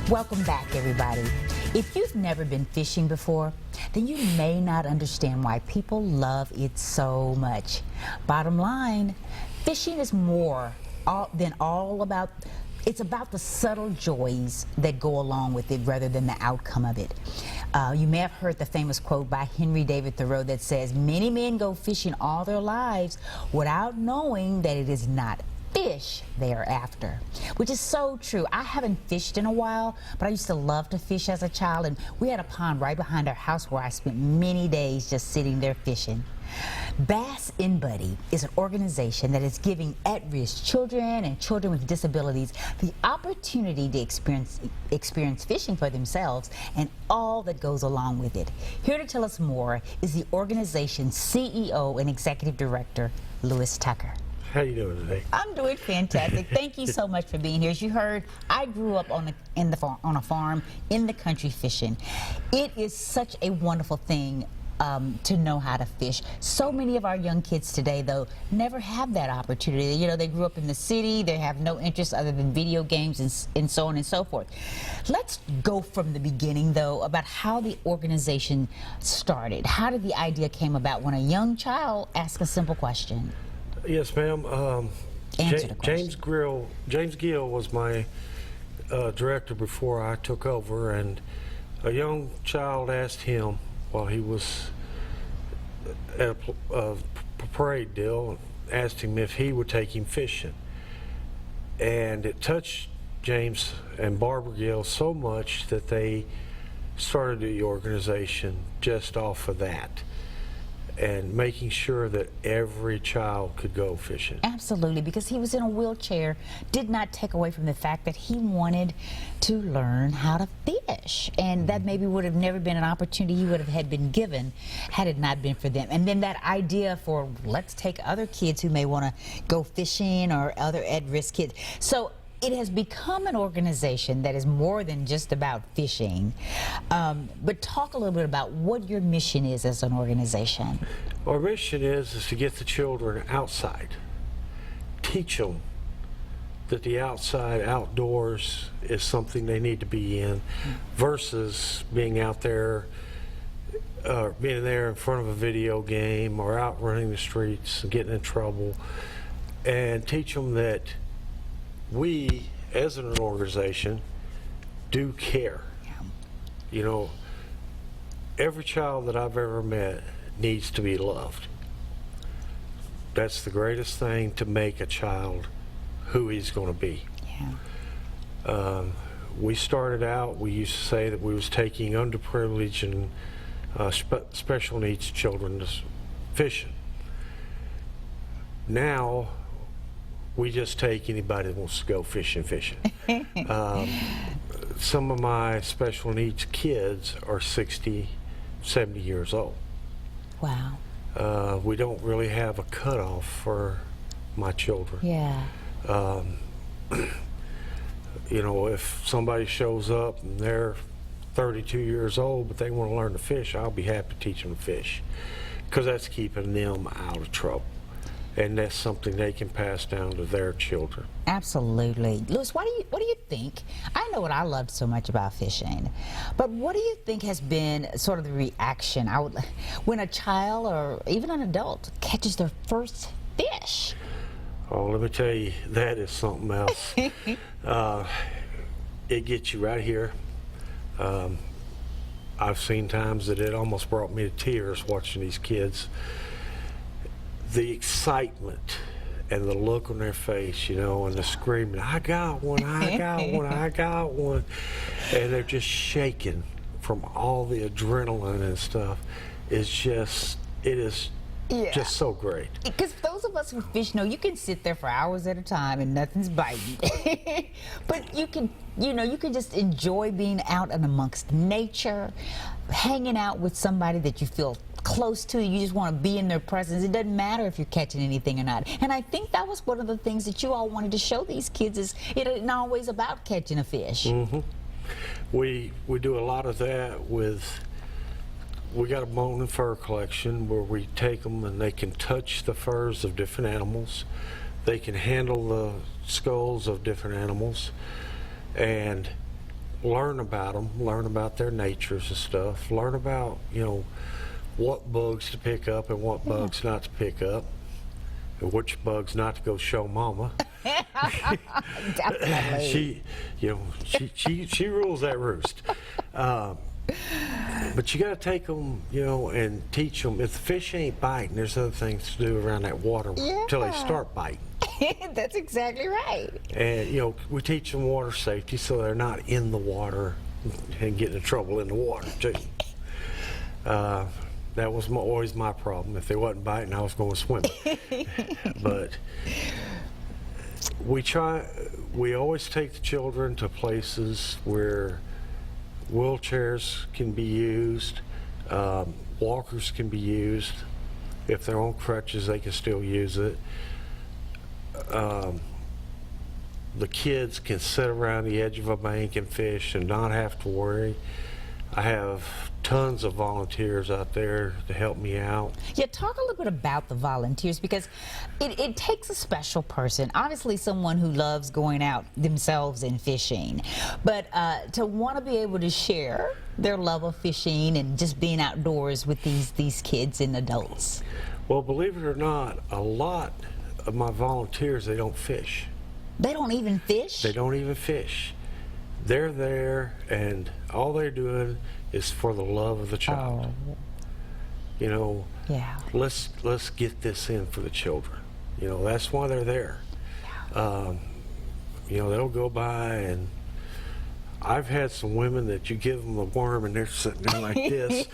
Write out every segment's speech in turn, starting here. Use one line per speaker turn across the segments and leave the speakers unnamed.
Welcome back, everybody. If you've never been fishing before, then you may not understand why people love it so much. Bottom line, fishing is more than all about, it's about the subtle joys that go along with it rather than the outcome of it. You may have heard the famous quote by Henry David Thoreau that says, "Many men go fishing all their lives without knowing that it is not fish they are after," which is so true. I haven't fished in a while, but I used to love to fish as a child, and we had a pond right behind our house where I spent many days just sitting there fishing. Bass in Buddy is an organization that is giving at-risk children and children with disabilities the opportunity to experience fishing for themselves and all that goes along with it. Here to tell us more is the organization's CEO and Executive Director, Lewis Tucker.
How you doing today?
I'm doing fantastic. Thank you so much for being here. As you heard, I grew up on a farm in the country fishing. It is such a wonderful thing to know how to fish. So many of our young kids today, though, never have that opportunity. You know, they grew up in the city, they have no interest other than video games and so on and so forth. Let's go from the beginning, though, about how the organization started. How did the idea came about when a young child asked a simple question?
Yes, ma'am. James Gill was my director before I took over, and a young child asked him while he was at a parade deal, asked him if he would take him fishing. And it touched James and Barbara Gill so much that they started the organization just off of that, and making sure that every child could go fishing.
Absolutely, because he was in a wheelchair did not take away from the fact that he wanted to learn how to fish, and that maybe would have never been an opportunity he would have had been given had it not been for them. And then that idea for let's take other kids who may want to go fishing or other at-risk kids. So it has become an organization that is more than just about fishing. But talk a little bit about what your mission is as an organization.
Our mission is to get the children outside, teach them that the outside, outdoors is something they need to be in, versus being out there, being there in front of a video game or out running the streets and getting in trouble, and teach them that we, as an organization, do care.
Yeah.
You know, every child that I've ever met needs to be loved. That's the greatest thing to make a child who he's going to be.
Yeah.
We started out, we used to say that we was taking underprivileged and special needs children to fishing. Now, we just take anybody that wants to go fishing. Some of my special needs kids are 60, 70 years old.
Wow.
We don't really have a cutoff for my children.
Yeah.
You know, if somebody shows up and they're 32 years old but they want to learn to fish, I'll be happy to teach them to fish, because that's keeping them out of trouble. And that's something they can pass down to their children.
Absolutely. Lewis, what do you think? I know what I loved so much about fishing, but what do you think has been sort of the reaction when a child or even an adult catches their first fish?
Oh, let me tell you, that is something else. It gets you right here. I've seen times that it almost brought me to tears watching these kids. The excitement and the look on their face, you know, and the screaming, "I got one, I got one, I got one." And they're just shaking from all the adrenaline and stuff. It is just so great.
Because those of us who fish know you can sit there for hours at a time and nothing's biting. But you can just enjoy being out and amongst nature, hanging out with somebody that you feel close to. You just want to be in their presence. It doesn't matter if you're catching anything or not. And I think that was one of the things that you all wanted to show these kids, is it isn't always about catching a fish.
Mm-hmm. We do a lot of that with, we got a bone and fur collection where we take them and they can touch the furs of different animals. They can handle the skulls of different animals. And learn about them, learn about their natures and stuff, learn about, what bugs to pick up and what bugs not to pick up, and which bugs not to go show mama.
Definitely.
she rules that roost. But you got to take them, and teach them. If the fish ain't biting, there's other things to do around that water until they start biting.
That's exactly right.
And we teach them water safety so they're not in the water and getting in trouble in the water too. That was always my problem. If they wasn't biting, I was going to swim. But we always take the children to places where wheelchairs can be used, walkers can be used. If they're on crutches, they can still use it. The kids can sit around the edge of a bank and fish and not have to worry. I have tons of volunteers out there to help me out.
Yeah, talk a little bit about the volunteers, because it takes a special person, obviously someone who loves going out themselves and fishing, but to want to be able to share their love of fishing and just being outdoors with these kids and adults.
Well, believe it or not, a lot of my volunteers, they don't fish.
They don't even fish?
They don't even fish. They're there, and all they're doing is for the love of the child.
Oh. Yeah.
Let's get this in for the children. That's why they're there.
Yeah.
They'll go by, and I've had some women that you give them a worm and they're sitting there like this,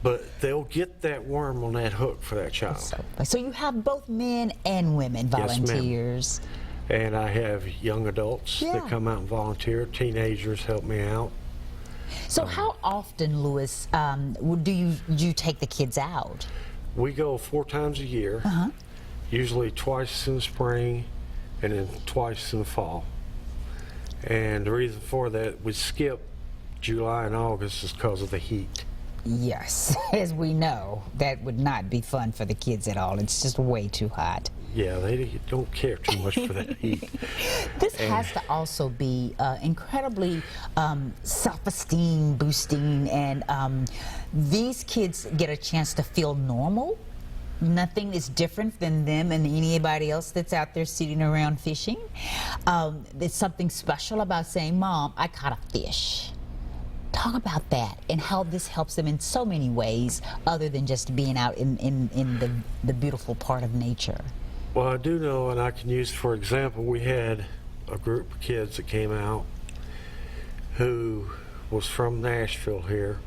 but they'll get that worm on that hook for that child.
So you have both men and women volunteers.
Yes, and I have young adults that come out and volunteer. Teenagers help me out.
So how often, Lewis, do you take the kids out?
We go 4 times a year, usually twice in the spring and then twice in the fall. And the reason for that, we skip July and August is because of the heat.
Yes, as we know, that would not be fun for the kids at all. It's just way too hot.
Yeah, they don't care too much for that heat.
This has to also be incredibly self-esteem boosting, and these kids get a chance to feel normal. Nothing is different than them and anybody else that's out there sitting around fishing. There's something special about saying, "Mom, I caught a fish." Talk about that and how this helps them in so many ways other than just being out in the beautiful part of nature.
Well, I do know, and I can use, for example, we had a group of kids that came out who was from Nashville here,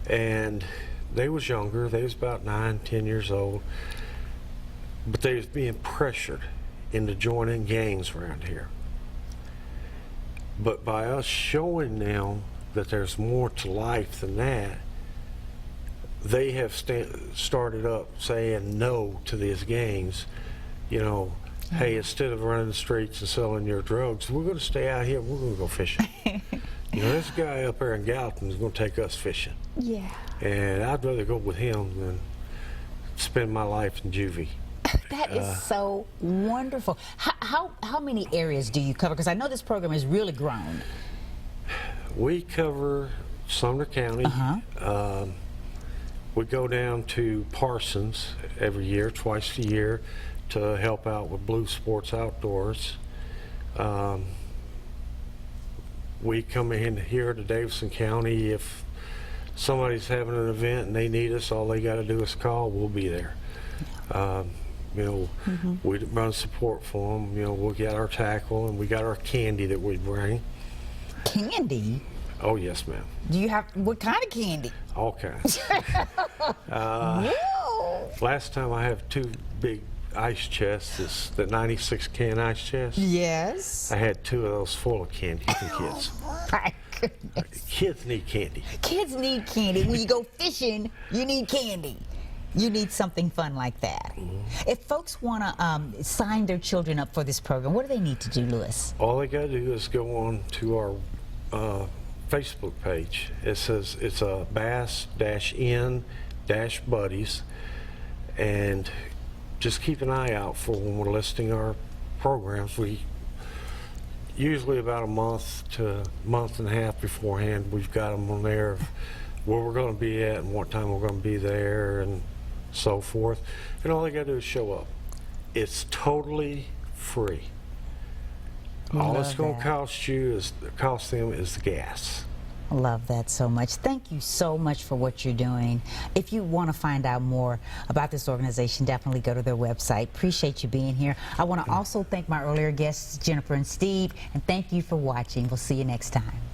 and they was younger. They was about 9, 10 years old, but they was being pressured into joining gangs around here. But by us showing them that there's more to life than that, they have started up saying no to these gangs. Hey, instead of running the streets and selling your drugs, we're going to stay out here. We're going to go fishing. This guy up there in Gallatin is going to take us fishing.
Yeah.
And I'd rather go with him than spend my life in juvie.
That is so wonderful. How many areas do you cover? Because I know this program has really grown.
We cover Sumner County. We go down to Parsons every year, twice a year, to help out with Blue Sports Outdoors. We come in here to Davidson County. If somebody's having an event and they need us, all they got to do is call. We'll be there. We run support for them. We got our tackle and we got our candy that we bring.
Candy?
Oh, yes, ma'am.
Do you have, what kind of candy?
All kinds. Last time I have 2 big ice chests, it's the 96 can ice chest.
Yes.
I had 2 of those full of candy for kids.
My goodness.
Kids need candy.
Kids need candy. When you go fishing, you need candy. You need something fun like that. If folks want to sign their children up for this program, what do they need to do, Lewis?
All they got to do is go on to our Facebook page. It says it's a bass-in-buddies, and just keep an eye out for when we're listing our programs. usually about a month to a month and a half beforehand. We've got them on there of where we're going to be at and what time we're going to be there and so forth. And all they got to do is show up. It's totally free. All it's going to cost them is the gas.
I love that so much. Thank you so much for what you're doing. If you want to find out more about this organization, definitely go to their website. Appreciate you being here. I want to also thank my earlier guests, Jennifer and Steve, and thank you for watching. We'll see you next time.